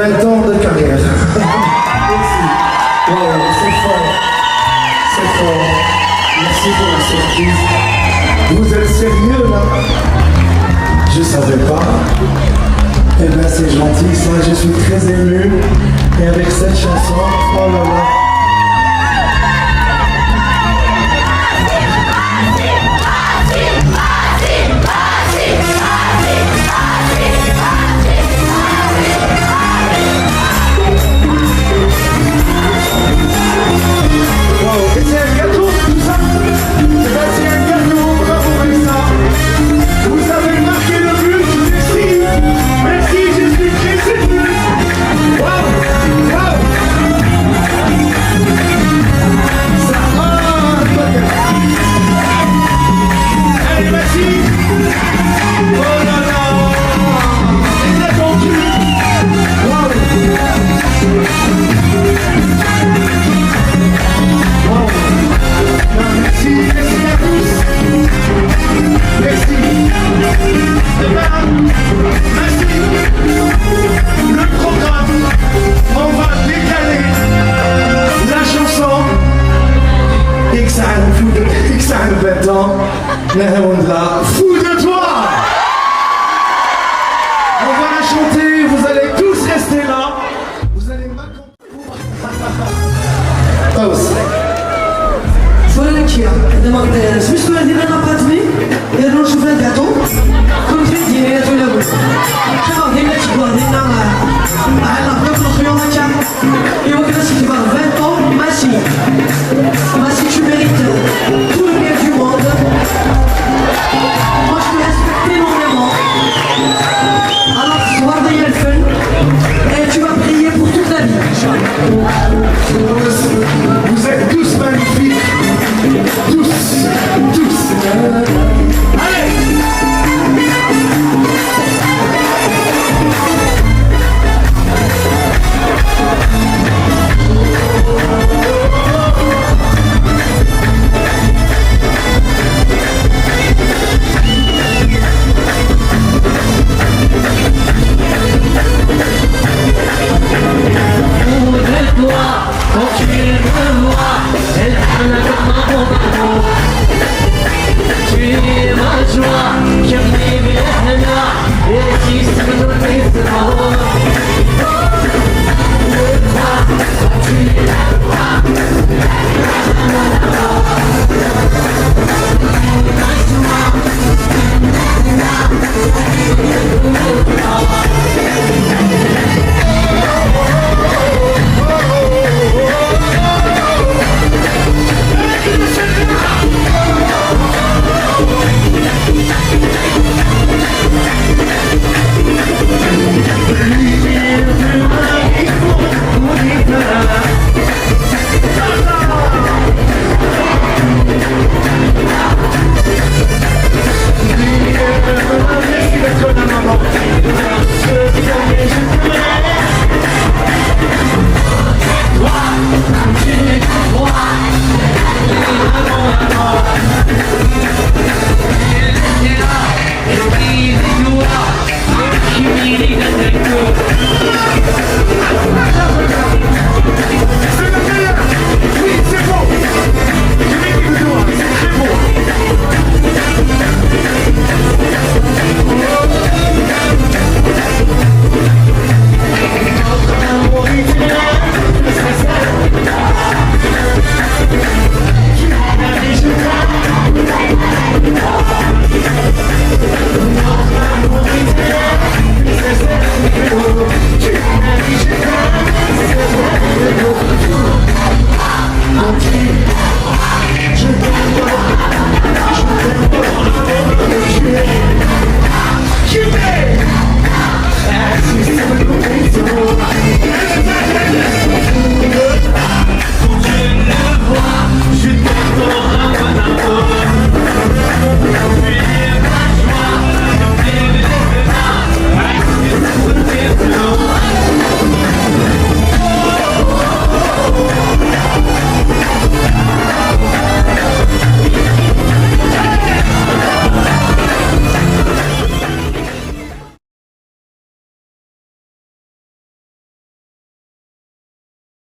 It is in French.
20 ans de carrière. Merci. Wow, c'est fort. C'est fort. Merci pour la surprise. Vous êtes sérieux là? Je savais pas. Eh bien c'est gentil ça, je suis très ému. Et avec cette chanson, oh là là. Fou de toi! On va la chanter, vous allez tous rester là. Vous allez m'accompagner. Pause. Voilà qui a demandé. Смешно один на подви. Я должен быть готов. Конкретно я это люблю. Чего не хочу говорить нам. А я просто хочу на чат. И вот когда ты vas 20 ans, Massi. Massi, tu mérites tout le bien du monde. Moi je te respecte énormément. Alors ce soir d'ailleurs le fun. Et tu vas prier pour toute la vie. Vous êtes tous magnifiques. Tous. Allez! Tu es ma joie, je vis le et si c'est